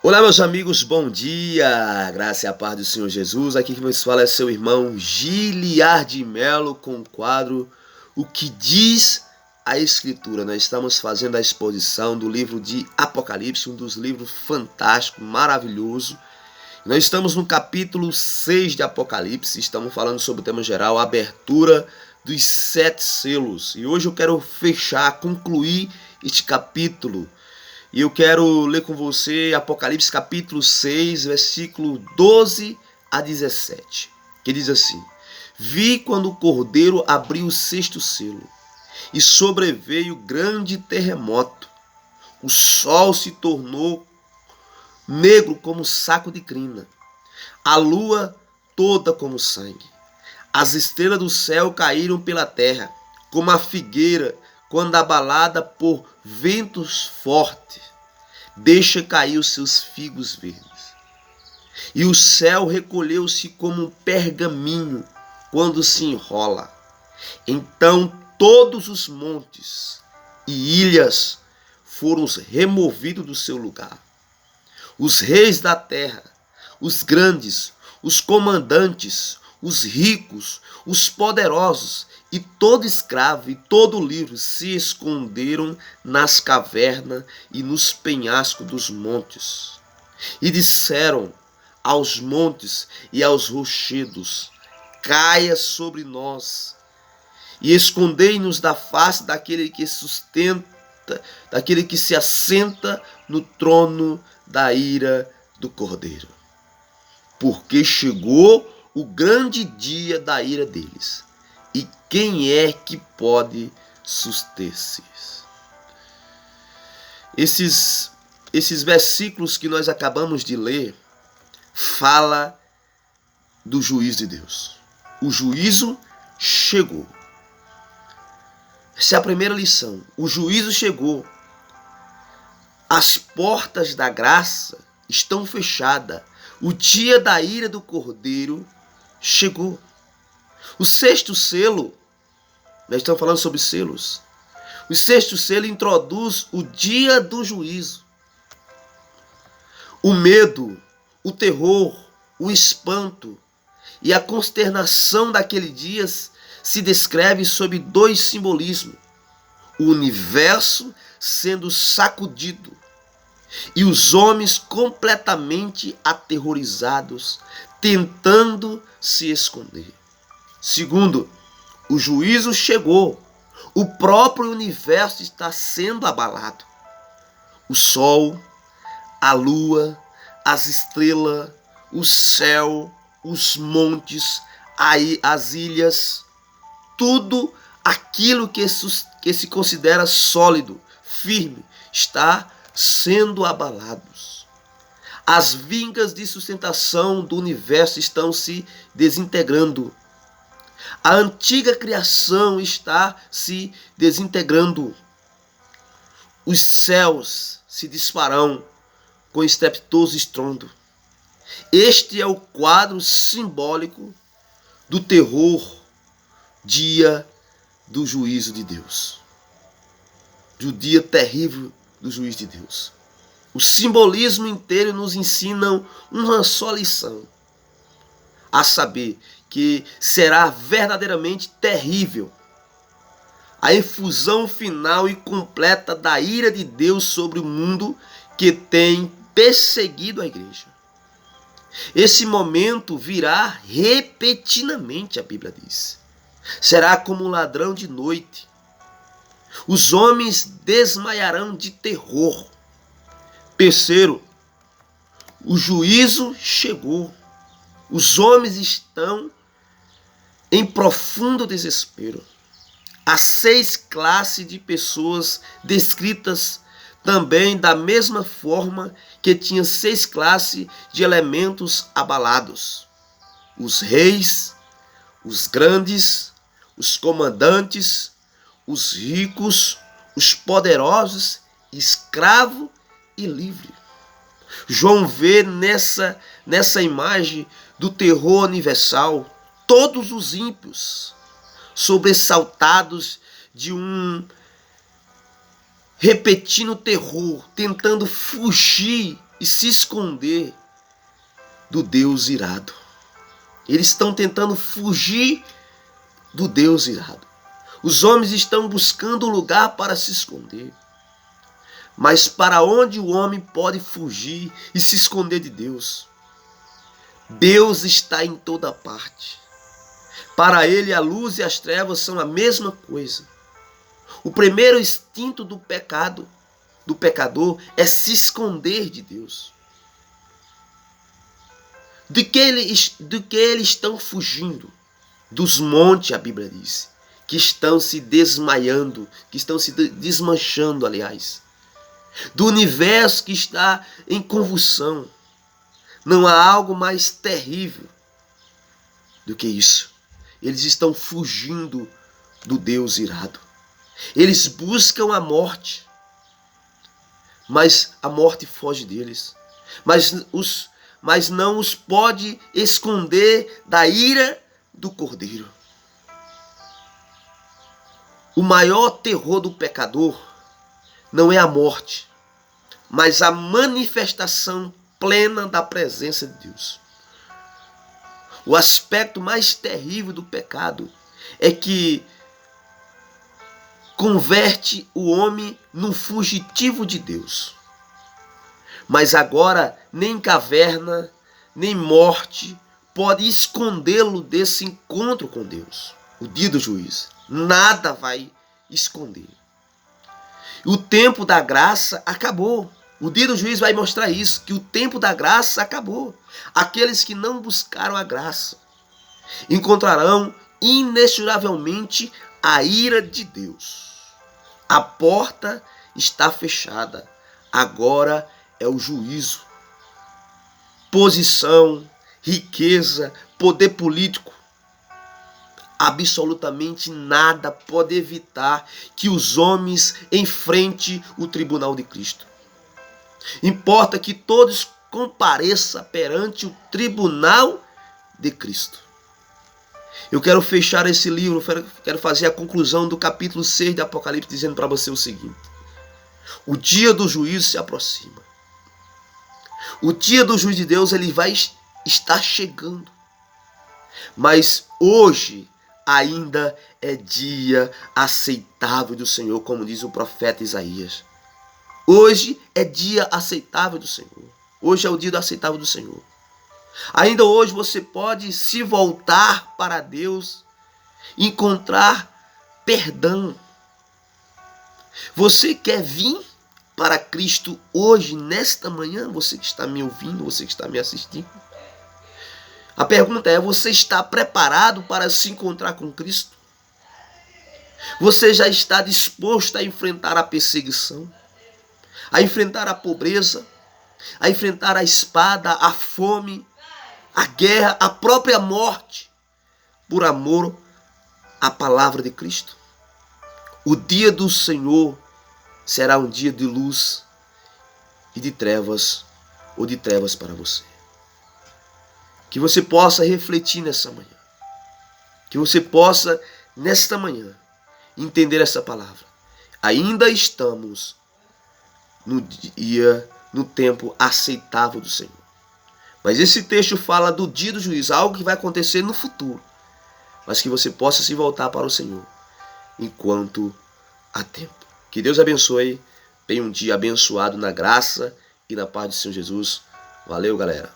Olá, meus amigos, bom dia! Graça e a paz do Senhor Jesus. Aqui que nos fala é seu irmão Giliardi Melo com o quadro O que diz a Escritura. Nós estamos fazendo a exposição do livro de Apocalipse, um dos livros fantásticos, maravilhoso. Nós estamos no capítulo 6 de Apocalipse, estamos falando sobre o tema geral, a abertura dos 7 selos. E hoje eu quero concluir este capítulo. E eu quero ler com você Apocalipse capítulo 6, versículo 12 a 17, que diz assim: Vi quando o Cordeiro abriu o 6º selo, e sobreveio grande terremoto. O sol se tornou negro como saco de crina, a lua toda como sangue. As estrelas do céu caíram pela terra, como a figueira quando abalada por ventos fortes deixa cair os seus figos verdes. E o céu recolheu-se como um pergaminho quando se enrola. Então todos os montes e ilhas foram removidos do seu lugar. Os reis da terra, os grandes, os comandantes, os ricos, os poderosos e todo escravo e todo livre se esconderam nas cavernas e nos penhascos dos montes. E disseram aos montes e aos rochedos: caia sobre nós e escondei-nos da face daquele que daquele que se assenta no trono da ira do Cordeiro. Porque chegou o grande dia da ira deles. E quem é que pode suster-se? Esses versículos que nós acabamos de ler fala do juízo de Deus. O juízo chegou. Essa é a primeira lição. O juízo chegou. As portas da graça estão fechadas. O dia da ira do Cordeiro chegou. O 6º selo, nós estamos falando sobre selos. O 6º selo introduz o dia do juízo. O medo, o terror, o espanto e a consternação daquele dia se descreve sob 2 simbolismos: o universo sendo sacudido e os homens completamente aterrorizados, tentando se esconder. Segundo, o juízo chegou. O próprio universo está sendo abalado. O sol, a lua, as estrelas, o céu, os montes, as ilhas, tudo aquilo que se considera sólido, firme, está sendo abalados. As vigas de sustentação do universo estão se desintegrando. A antiga criação está se desintegrando. Os céus se dispararão com estrepitoso estrondo. Este é o quadro simbólico do terror, dia do juízo de Deus. Do dia terrível do juízo de Deus. O simbolismo inteiro nos ensina uma só lição, a saber que será verdadeiramente terrível a efusão final e completa da ira de Deus sobre o mundo que tem perseguido a igreja. Esse momento virá repetidamente, a Bíblia diz. Será como um ladrão de noite. Os homens desmaiarão de terror. Terceiro, o juízo chegou. Os homens estão em profundo desespero. Há 6 classes de pessoas descritas também da mesma forma que tinha 6 classes de elementos abalados: os reis, os grandes, os comandantes, os ricos, os poderosos, escravo e livre. João vê nessa imagem do terror universal todos os ímpios sobressaltados de repetindo terror, tentando fugir e se esconder do Deus irado. Eles estão tentando fugir do Deus irado. Os homens estão buscando um lugar para se esconder. Mas para onde o homem pode fugir e se esconder de Deus? Deus está em toda parte. Para ele, a luz e as trevas são a mesma coisa. O primeiro instinto do pecado, do pecador, é se esconder de Deus. De que eles estão fugindo? Dos montes, a Bíblia diz, que estão se desmaiando, que estão se desmanchando, aliás. Do universo que está em convulsão. Não há algo mais terrível do que isso. Eles estão fugindo do Deus irado. Eles buscam a morte, mas a morte foge deles. Mas não os pode esconder da ira do Cordeiro. O maior terror do pecador não é a morte, mas a manifestação plena da presença de Deus. O aspecto mais terrível do pecado é que converte o homem num fugitivo de Deus. Mas agora nem caverna, nem morte pode escondê-lo desse encontro com Deus. O dia do juízo. Nada vai esconder. O tempo da graça acabou. O dia do juízo vai mostrar isso, que o tempo da graça acabou. Aqueles que não buscaram a graça encontrarão inexoravelmente a ira de Deus. A porta está fechada. Agora é o juízo. Posição, riqueza, poder político. Absolutamente nada pode evitar que os homens enfrentem o tribunal de Cristo. Importa que todos compareçam perante o tribunal de Cristo. Eu quero fechar esse livro, quero fazer a conclusão do capítulo 6 de Apocalipse, dizendo para você o seguinte: o dia do juízo se aproxima. O dia do juízo de Deus, ele vai estar chegando. Mas hoje ainda é dia aceitável do Senhor, como diz o profeta Isaías. Hoje é dia aceitável do Senhor. Hoje é o dia aceitável do Senhor. Ainda hoje você pode se voltar para Deus, encontrar perdão. Você quer vir para Cristo hoje, nesta manhã? Você que está me ouvindo, você que está me assistindo. A pergunta é: você está preparado para se encontrar com Cristo? Você já está disposto a enfrentar a perseguição, a enfrentar a pobreza, a enfrentar a espada, a fome, a guerra, a própria morte, por amor à palavra de Cristo? O dia do Senhor será um dia de luz e de trevas, ou de trevas para você. Que você possa refletir nessa manhã. Que você possa, nesta manhã, entender essa palavra. Ainda estamos no tempo aceitável do Senhor. Mas esse texto fala do dia do juízo, algo que vai acontecer no futuro. Mas que você possa se voltar para o Senhor enquanto há tempo. Que Deus abençoe. Tenha um dia abençoado na graça e na paz do Senhor Jesus. Valeu, galera.